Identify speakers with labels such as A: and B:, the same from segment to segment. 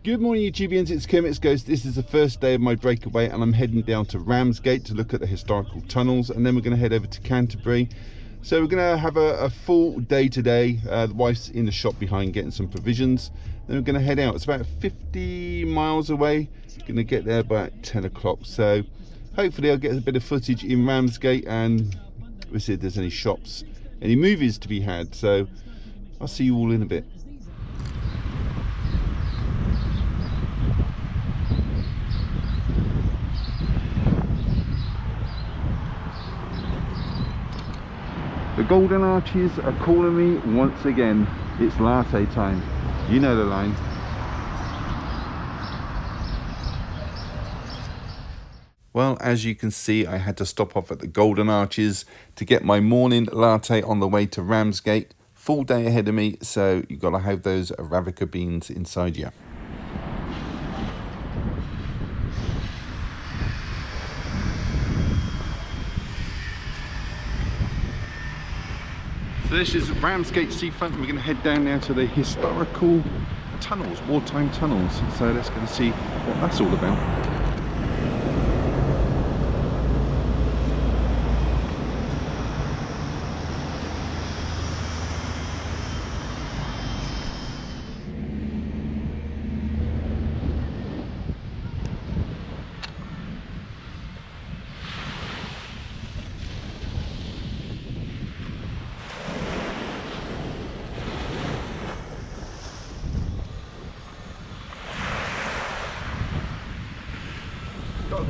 A: Good morning YouTubians, it's Kermit's Ghost. This is the first day of my breakaway and I'm heading down to Ramsgate to look at the historical tunnels, and then we're going to head over to Canterbury. So we're going to have a full day today. The wife's in the shop behind getting some provisions. Then we're going to head out. It's about 50 miles away. Going to get there by 10 o'clock. So hopefully I'll get a bit of footage in Ramsgate and we'll see if there's any shops, any movies to be had. So I'll see you all in a bit. The golden arches are calling me once again. It's latte time. You know the line. Well, as you can see, I had to stop off at the golden arches to get my morning latte on the way to Ramsgate. Full day ahead of me, so you've got to have those Arabica beans inside you. So this is Ramsgate seafront. We're going to head down now to the historical tunnels, wartime tunnels. So let's go and see what that's all about.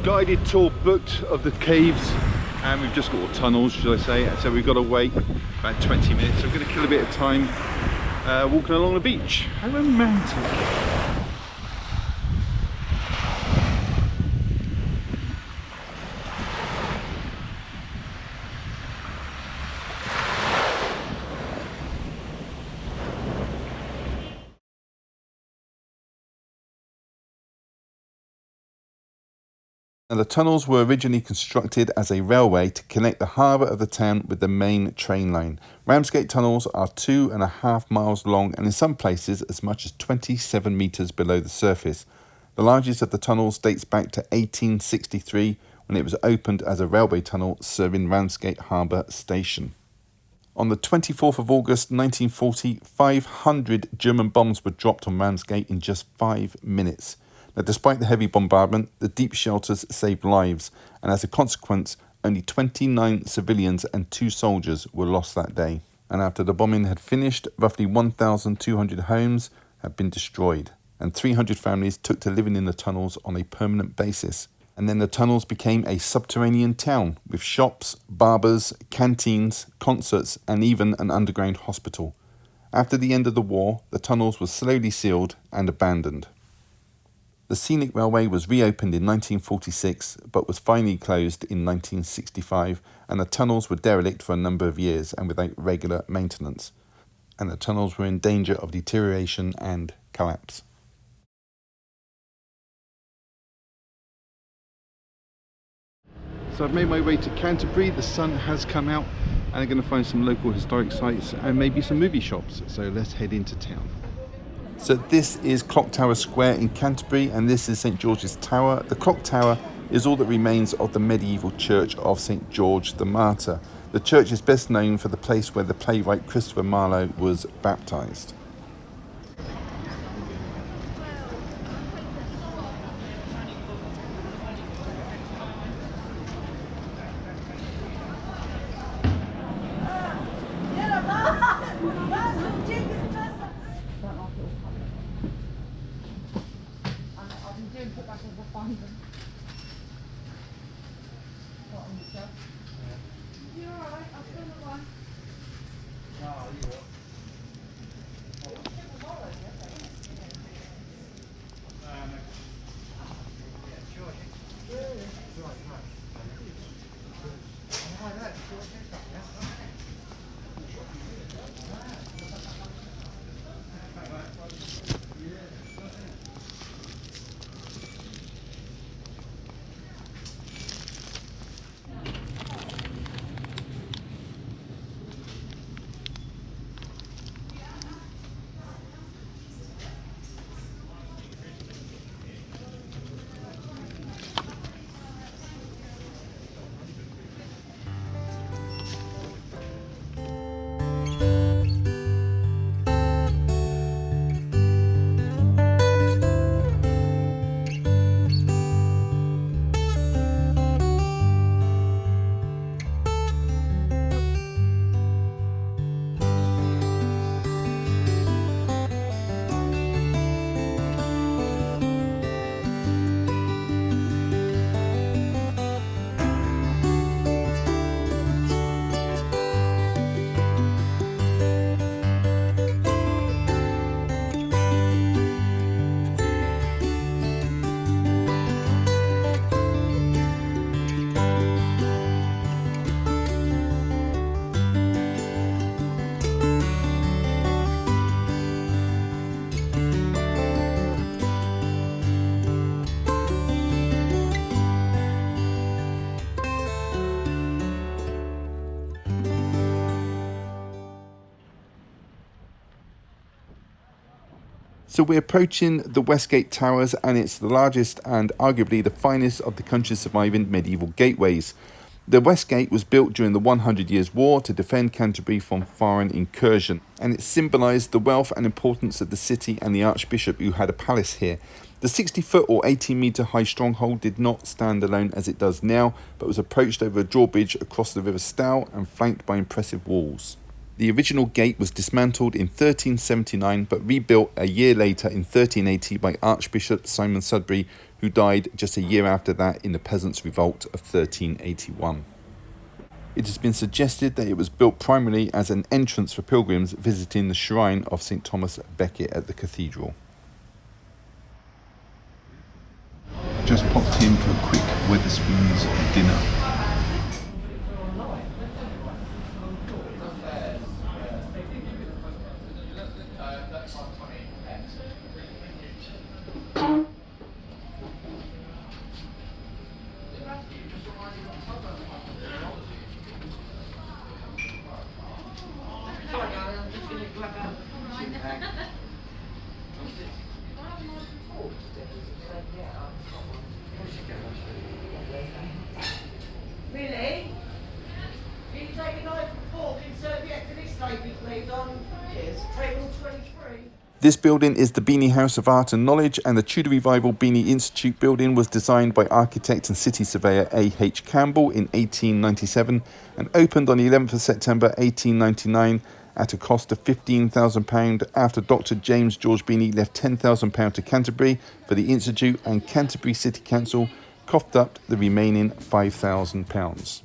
A: Guided tour booked of the caves, and we've just got all tunnels, should I say. So we've got to wait about 20 minutes. So we're going to kill a bit of time walking along the beach. How romantic. Now, the tunnels were originally constructed as a railway to connect the harbour of the town with the main train line. Ramsgate tunnels are 2.5 miles long and in some places as much as 27 metres below the surface. The largest of the tunnels dates back to 1863 when it was opened as a railway tunnel serving Ramsgate Harbour Station. On the 24th of August 1940, 500 German bombs were dropped on Ramsgate in just 5 minutes. Now, despite the heavy bombardment, the deep shelters saved lives, and as a consequence, only 29 civilians and 2 soldiers were lost that day. And after the bombing had finished, roughly 1,200 homes had been destroyed, and 300 families took to living in the tunnels on a permanent basis. And then the tunnels became a subterranean town with shops, barbers, canteens, concerts, and even an underground hospital. After the end of the war, the tunnels were slowly sealed and abandoned. The scenic railway was reopened in 1946 but was finally closed in 1965, and the tunnels were derelict for a number of years and without regular maintenance, and the tunnels were in danger of deterioration and collapse. So I've made my way to Canterbury. The sun has come out and I'm going to find some local historic sites and maybe some movie shops, so let's head into town. So this is Clock Tower Square in Canterbury, and this is St George's Tower. The clock tower is all that remains of the medieval church of St George the Martyr. The church is best known for the place where the playwright Christopher Marlowe was baptised. So we're approaching the Westgate Towers, and it's the largest and arguably the finest of the country's surviving medieval gateways. The Westgate was built during the 100 Years' War to defend Canterbury from foreign incursion, and it symbolised the wealth and importance of the city and the Archbishop who had a palace here. The 60-foot or 18-metre high stronghold did not stand alone as it does now, but was approached over a drawbridge across the River Stour and flanked by impressive walls. The original gate was dismantled in 1379 but rebuilt a year later in 1380 by Archbishop Simon Sudbury, who died just a year after that in the Peasants' Revolt of 1381. It has been suggested that it was built primarily as an entrance for pilgrims visiting the shrine of St Thomas Becket at the cathedral. Just popped in for a quick Wetherspoons dinner.
B: Really? Can you take a knife and fork and serviette to this table, please, on table 23?
A: This building is the Beanie House of Art and Knowledge, and the Tudor Revival Beanie Institute building was designed by architect and city surveyor A.H. Campbell in 1897 and opened on the 11th of September 1899 at a cost of £15,000 after Dr. James George Beanie left £10,000 to Canterbury for the Institute, and Canterbury City Council coughed up the remaining £5,000.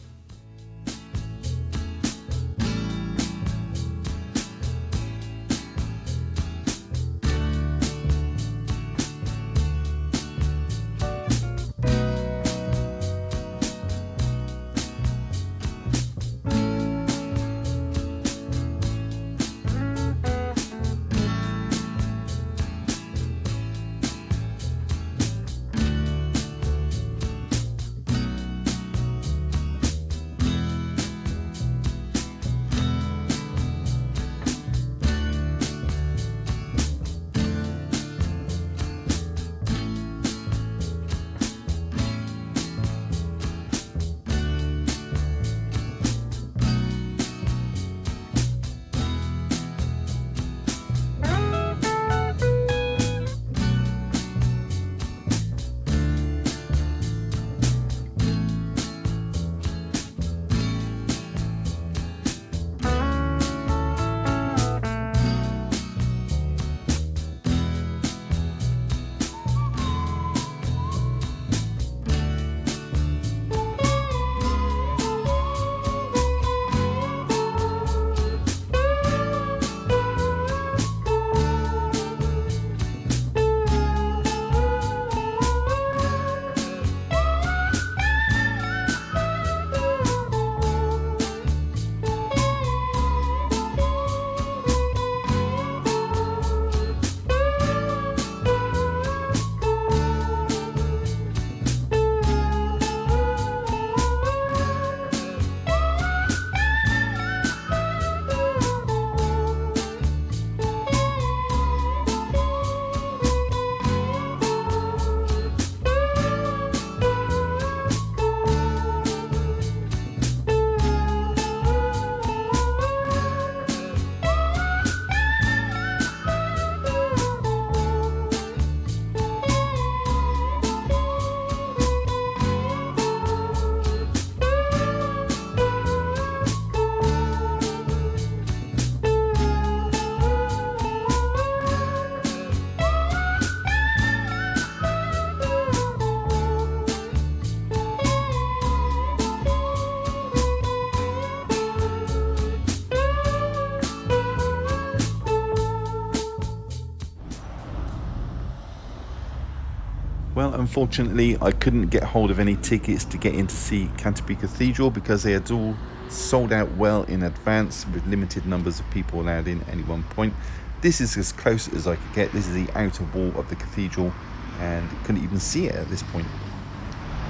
A: Well, unfortunately, I couldn't get hold of any tickets to get in to see Canterbury Cathedral because they had all sold out well in advance with limited numbers of people allowed in at any one point. This is as close as I could get. This is the outer wall of the cathedral and couldn't even see it at this point.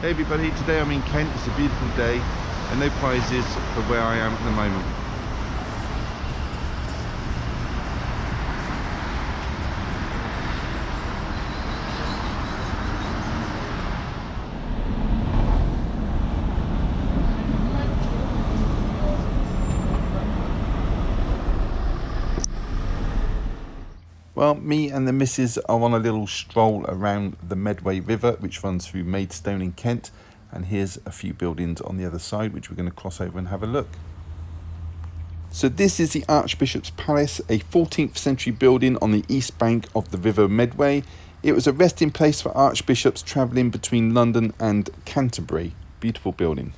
A: Hey everybody, today I'm in Kent. It's a beautiful day and no prizes for where I am at the moment. Well, me and the missus are on a little stroll around the Medway River, which runs through Maidstone in Kent. And here's a few buildings on the other side, which we're going to cross over and have a look. So this is the Archbishop's Palace, a 14th century building on the east bank of the River Medway. It was a resting place for archbishops travelling between London and Canterbury. Beautiful building.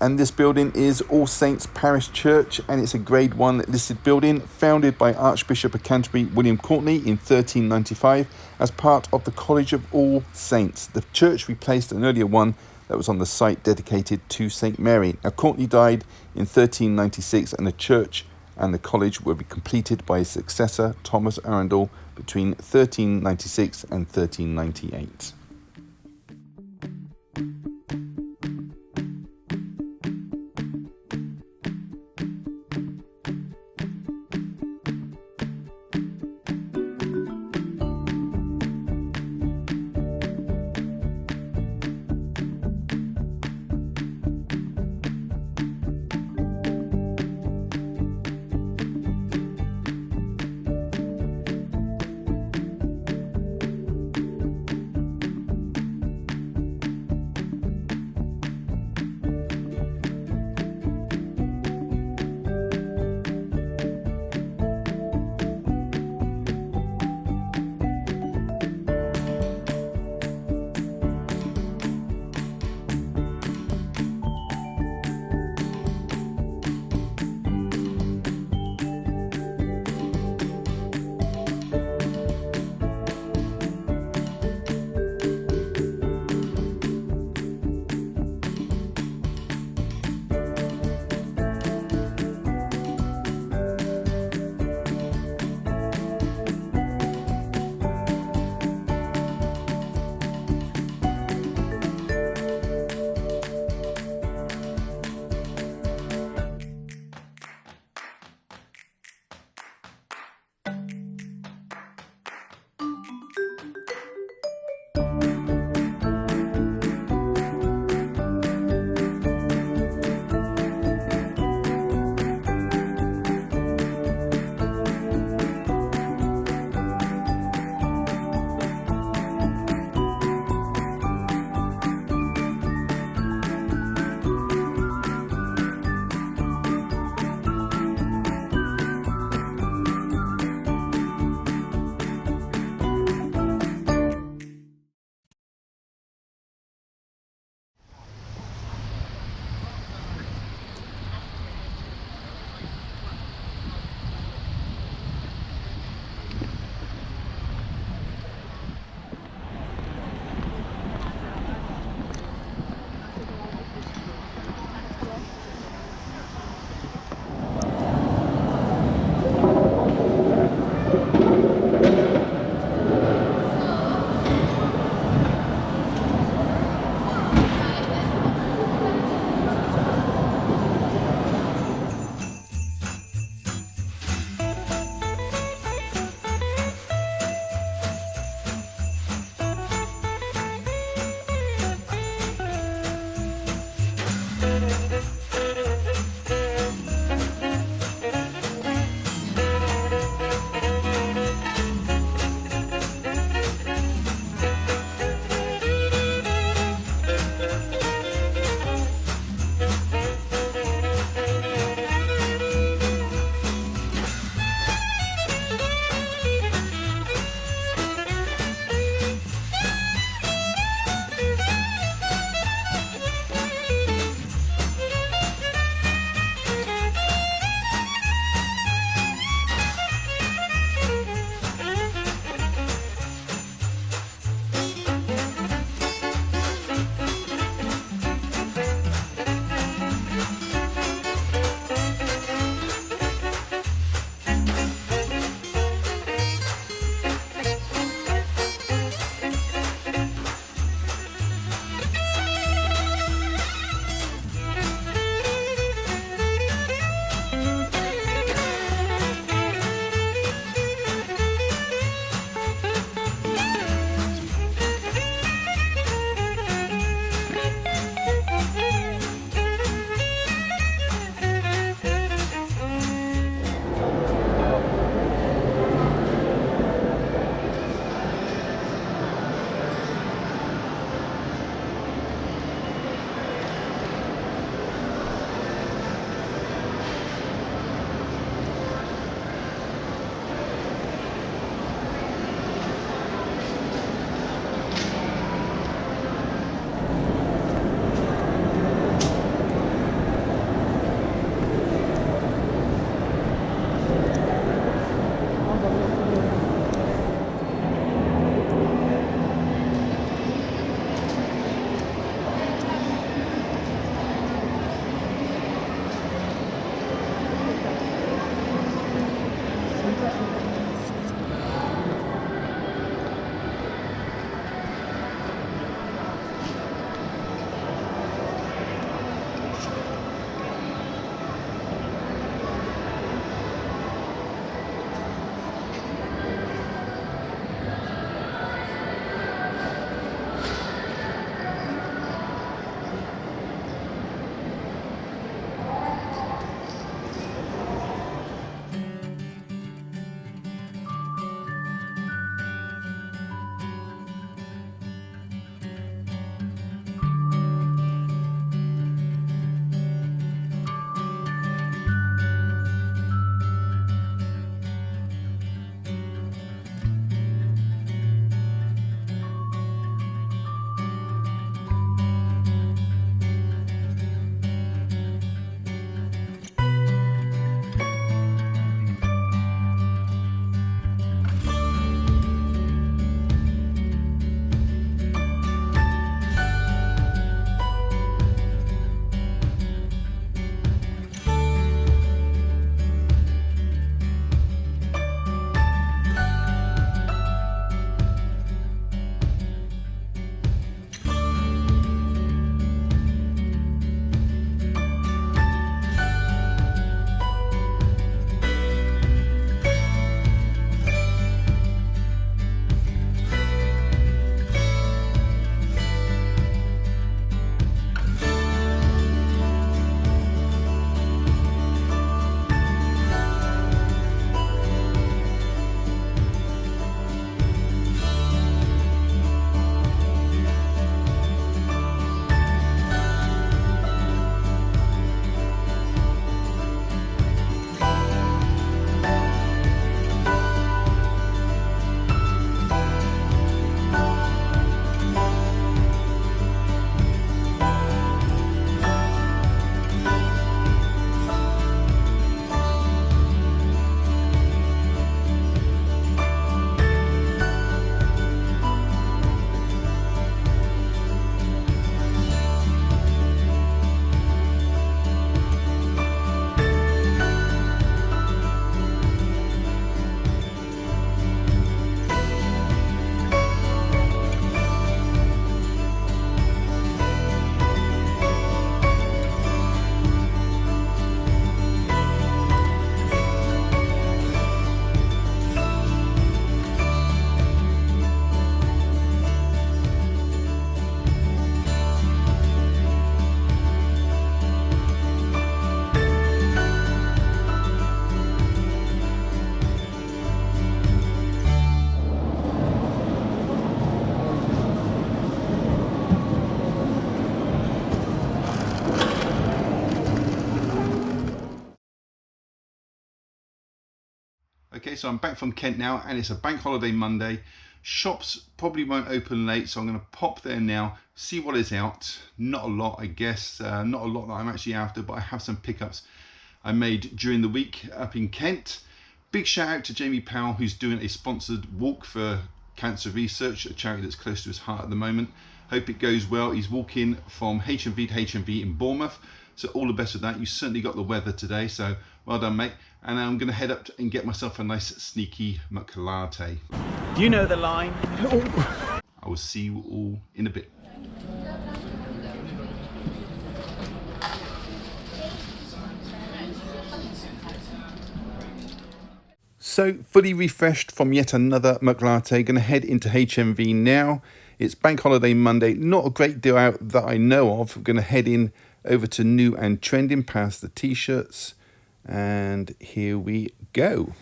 A: And this building is All Saints Parish Church, and it's a Grade 1 listed building founded by Archbishop of Canterbury William Courtenay in 1395 as part of the College of All Saints. The church replaced an earlier one that was on the site dedicated to St Mary. Now, Courtenay died in 1396, and the church and the college will be completed by his successor Thomas Arundel between 1396 and 1398. Okay, so I'm back from Kent now, and it's a bank holiday Monday. Shops probably won't open late, so I'm going to pop there now, see what is out. Not a lot, I guess. Not a lot that I'm actually after, but I have some pickups I made during the week up in Kent. Big shout out to Jamie Powell, who's doing a sponsored walk for cancer research, a charity that's close to his heart at the moment. Hope it goes well. He's walking from HMV to HMV in Bournemouth, so all the best with that. You certainly got the weather today, so well done, mate. And I'm going to head up and get myself a nice sneaky McLatte.
C: You know the line.
A: I will see you all in a bit. So, fully refreshed from yet another McLatte. Going to head into HMV now. It's Bank Holiday Monday. Not a great deal out that I know of. I'm going to head in over to New and Trending past the t-shirts. And here we go.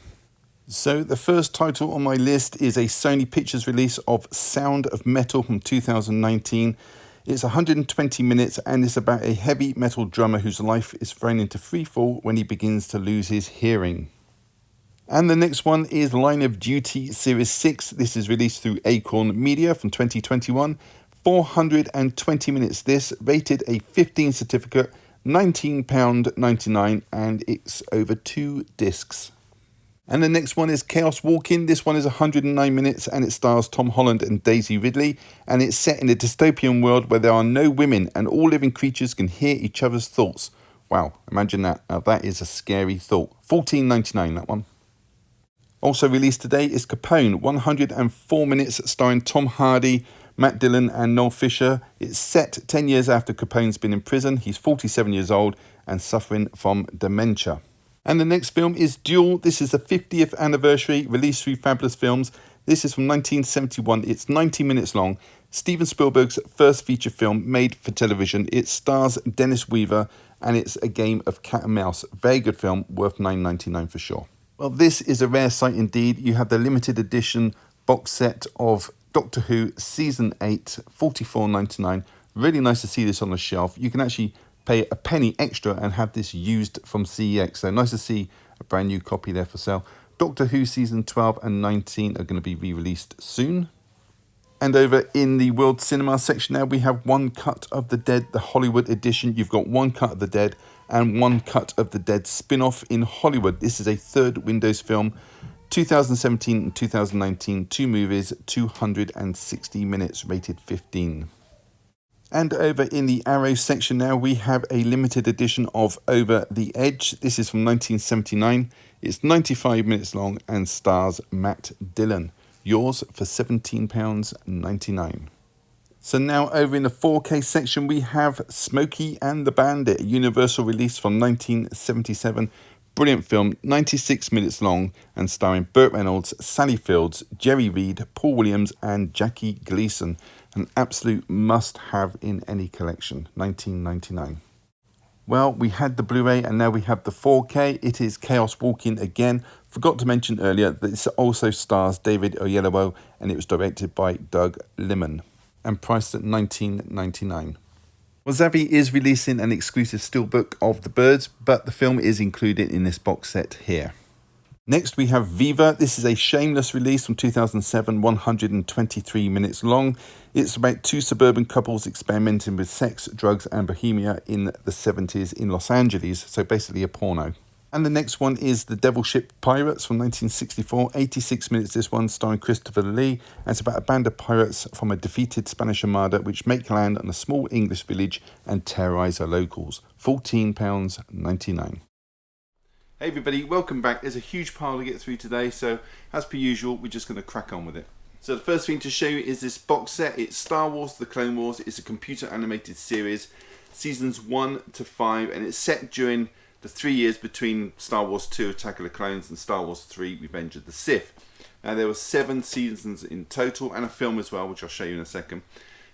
A: So the first title on my list is a Sony Pictures release of Sound of Metal from 2019. It's 120 minutes and it's about a heavy metal drummer whose life is thrown into freefall when he begins to lose his hearing. And the next one is Line of Duty Series 6. This is released through Acorn Media from 2021. 420 minutes this, rated a 15 certificate, £19.99, and it's over 2 discs. And the next one is Chaos Walking. This one is 109 minutes and it stars Tom Holland and Daisy Ridley, and it's set in a dystopian world where there are no women and all living creatures can hear each other's thoughts. Wow, imagine that. Now that is a scary thought. £14.99 that one. Also released today is Capone, 104 minutes, starring Tom Hardy, Matt Dillon and Noel Fisher. It's set 10 years after Capone's been in prison. He's 47 years old and suffering from dementia. And the next film is Duel. This is the 50th anniversary, released through Fabulous Films. This is from 1971. It's 90 minutes long. Steven Spielberg's first feature film made for television. It stars Dennis Weaver and it's a game of cat and mouse. Very good film, worth $9.99 for sure. Well, this is a rare sight indeed. You have the limited edition box set of Doctor Who Season 8, $44.99. Really nice to see this on the shelf. You can actually pay a penny extra and have this used from CEX. So nice to see a brand new copy there for sale. Doctor Who Season 12 and 19 are going to be re-released soon. And over in the World Cinema section now, we have One Cut of the Dead, the Hollywood edition. You've got One Cut of the Dead and One Cut of the Dead spin-off in Hollywood. This is a third Windows film, 2017 and 2019, 2 movies, 260 minutes, rated 15. And over in the Arrow section now, we have a limited edition of Over the Edge. This is from 1979. It's 95 minutes long and stars Matt Dillon. Yours for £17.99. So now over in the 4K section, we have Smokey and the Bandit, a Universal release from 1977. Brilliant film, 96 minutes long and starring Burt Reynolds, Sally Fields, Jerry Reed, Paul Williams and Jackie Gleason. An absolute must-have in any collection, $19.99. Well, we had the Blu-ray and now we have the 4K. It is Chaos Walking again. Forgot to mention earlier that this also stars David Oyelowo and it was directed by Doug Liman and priced at $19.99. Well, Zavvi is releasing an exclusive steelbook of The Birds, but the film is included in this box set here. Next we have Viva. This is a Shameless release from 2007, 123 minutes long. It's about 2 suburban couples experimenting with sex, drugs and bohemia in the 70s in Los Angeles, so basically a porno. And the next one is The Devil Ship Pirates from 1964, 86 minutes this one, starring Christopher Lee. And it's about a band of pirates from a defeated Spanish Armada which make land on a small English village and terrorise the locals. £14.99. Hey everybody, welcome back. There's a huge pile to get through today, so as per usual, we're just going to crack on with it. So the first thing to show you is this box set. It's Star Wars The Clone Wars. It's a computer animated series, seasons 1 to 5, and it's set during the 3 years between Star Wars 2 Attack of the Clones and Star Wars 3 Revenge of the Sith. Now there were 7 seasons in total and a film as well, which I'll show you in a second.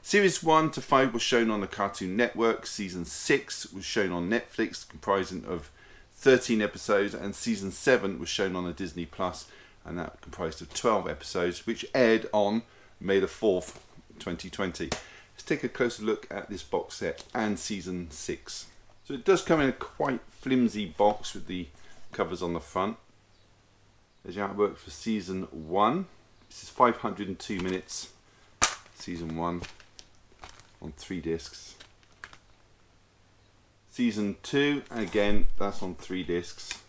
A: Series 1 to 5 was shown on the Cartoon Network. Season 6 was shown on Netflix, comprising of 13 episodes, and season 7 was shown on the Disney Plus, and that comprised of 12 episodes, which aired on May the 4th, 2020. Let's take a closer look at this box set and season 6. So it does come in a quite flimsy box with the covers on the front. There's the artwork for season 1. This is 502 minutes, season 1, on 3 discs. Season 2, again, that's on 3 discs.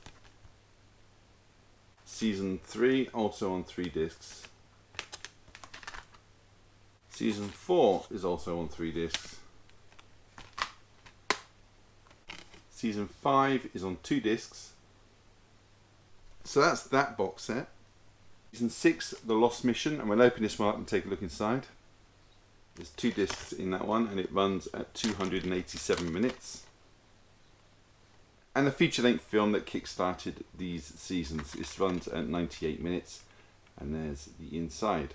A: Season 3, also on 3 discs. Season 4 is also on 3 discs. Season 5 is on 2 discs. So that's that box set. Season 6, The Lost Mission, and we'll open this one up and take a look inside. There's 2 discs in that one, and it runs at 287 minutes. And the feature-length film that kick-started these seasons, it runs at 98 minutes, and there's the inside.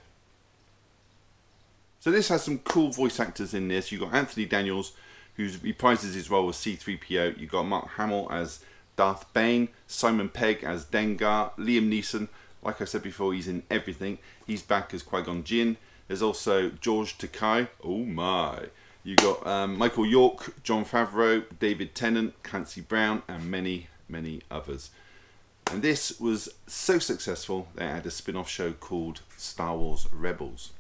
A: So this has some cool voice actors in this. You've got Anthony Daniels, who reprises his role as C-3PO. You've got Mark Hamill as Darth Bane, Simon Pegg as Dengar, Liam Neeson, like I said before, he's in everything. He's back as Qui-Gon Jinn. There's also George Takei, oh my. You got Michael York, Jon Favreau, David Tennant, Clancy Brown, and many, many others. And this was so successful, they had a spin-off show called Star Wars Rebels.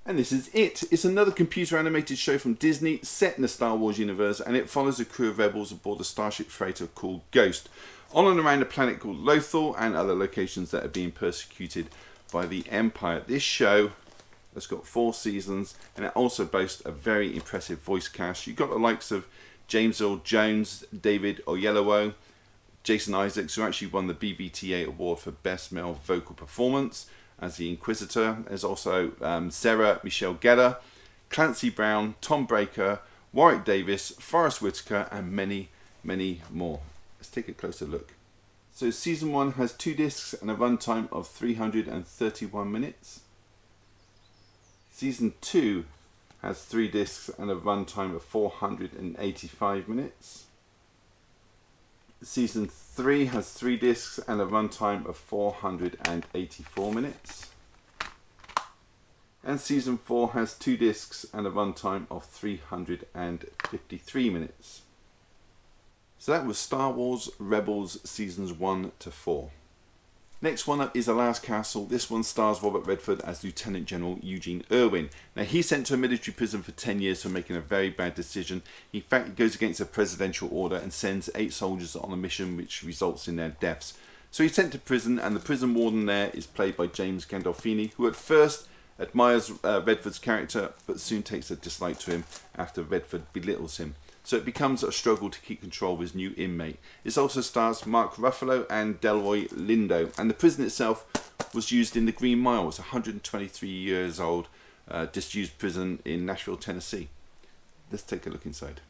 A: And this is it. It's another computer animated show from Disney, set in the Star Wars universe, and it follows a crew of rebels aboard a starship freighter called Ghost, on and around a planet called Lothal and other locations that are being persecuted by the Empire. This show has got 4 seasons, and it also boasts a very impressive voice cast. You've got the likes of James Earl Jones, David Oyelowo, Jason Isaacs, who actually won the BVTA award for Best Male Vocal Performance as the Inquisitor. There's also Sarah Michelle Gellar, Clancy Brown, Tom Baker, Warwick Davis, Forrest Whitaker, and many, many more. Let's take a closer look. So season 1 has 2 discs and a runtime of 331 minutes. Season 2 has 3 discs and a runtime of 485 minutes. Season 3 has 3 discs and a runtime of 484 minutes. And Season 4 has 2 discs and a runtime of 353 minutes. So that was Star Wars Rebels Seasons 1 to 4. Next one up is The Last Castle. This one stars Robert Redford as Lieutenant General Eugene Irwin. Now he's sent to a military prison for 10 years for making a very bad decision. In fact, he goes against a presidential order and sends 8 soldiers on a mission which results in their deaths. So he's sent to prison, and the prison warden there is played by James Gandolfini, who at first admires Redford's character but soon takes a dislike to him after Redford belittles him. So it becomes a struggle to keep control of his new inmate. It also stars Mark Ruffalo and Delroy Lindo, and the prison itself was used in the Green Mile. It's a 123 years old disused prison in Nashville, Tennessee. Let's take a look inside.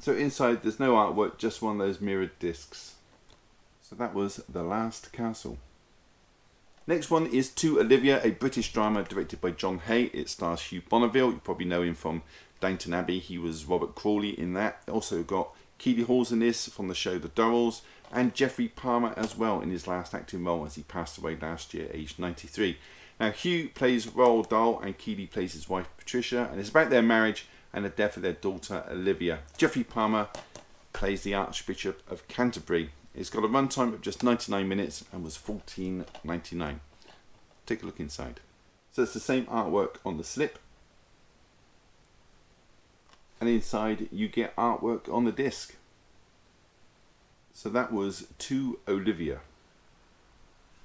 A: So inside there's no artwork, just one of those mirrored discs. So that was The Last Castle. Next one is To Olivia, a British drama directed by John Hay. It stars Hugh Bonneville. You probably know him from Downton Abbey. He was Robert Crawley in that. Also got Keeley Hawes in this from the show The Durrells, and Geoffrey Palmer as well in his last acting role as he passed away last year, aged 93. Now Hugh plays Roald Dahl and Keeley plays his wife Patricia, and it's about their marriage and the death of their daughter Olivia. Geoffrey Palmer plays the Archbishop of Canterbury. It's got a runtime of just 99 minutes and was $14.99. Take a look inside. So it's the same artwork on the slip, and inside you get artwork on the disc. So that was To Olivia.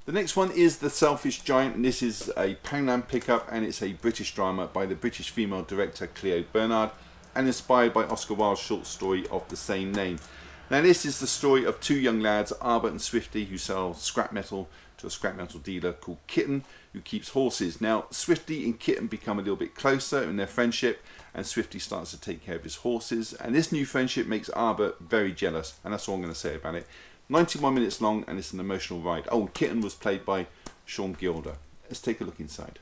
A: The next one is The Selfish Giant, and this is a Poundland pickup, and it's a British drama by the British female director Cleo Bernard and inspired by Oscar Wilde's short story of the same name. Now this is the story of 2 young lads, Albert and Swifty, who sell scrap metal to a scrap metal dealer called Kitten, who keeps horses. Now Swifty and Kitten become a little bit closer in their friendship, and Swifty starts to take care of his horses, and this new friendship makes Albert very jealous, and that's all I'm going to say about it. 91 minutes long, and it's an emotional ride. Oh, Kitten was played by Sean Gilder. Let's take a look inside.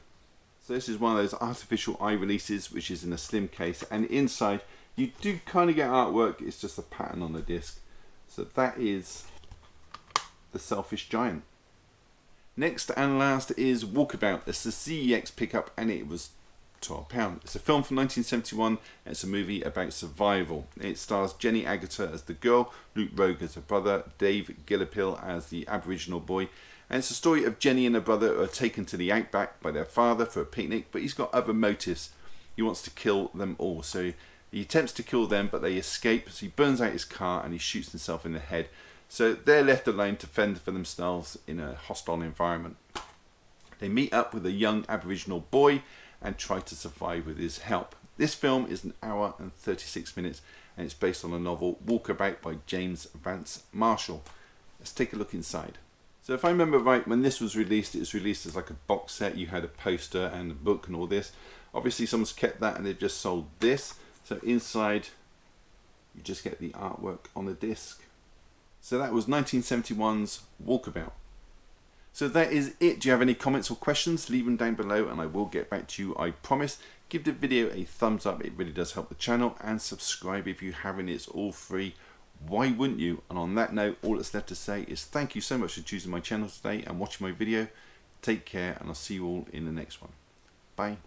A: So this is one of those artificial eye releases, which is in a slim case, and inside you do kind of get artwork. It's just a pattern on the disc. So that is The Selfish Giant. Next and last is Walkabout. It's the CEX pickup, and it was £12. It's a film from 1971, and it's a movie about survival. It stars Jenny Agutter as the girl, Luke Rogue as her brother, Dave Gillipill as the Aboriginal boy, and it's a story of Jenny and her brother who are taken to the outback by their father for a picnic, but he's got other motives. He wants to kill them all, so he attempts to kill them, but they escape, so he burns out his car and he shoots himself in the head. So they're left alone to fend for themselves in a hostile environment. They meet up with a young Aboriginal boy and try to survive with his help. This film is 1 hour and 36 minutes, and it's based on a novel, Walkabout, by James Vance Marshall. Let's take a look inside. So if I remember right, when this was released, it was released as like a box set. You had a poster and a book and all this. Obviously someone's kept that and they've just sold this. So inside you just get the artwork on the disc. So that was 1971's Walkabout. So that is it. Do you have any comments or questions? Leave them down below and I will get back to you, I promise. Give the video a thumbs up, it really does help the channel, and subscribe if you haven't. It's all free. Why wouldn't you? And on that note, all that's left to say is thank you so much for choosing my channel today and watching my video. Take care, and I'll see you all in the next one. Bye.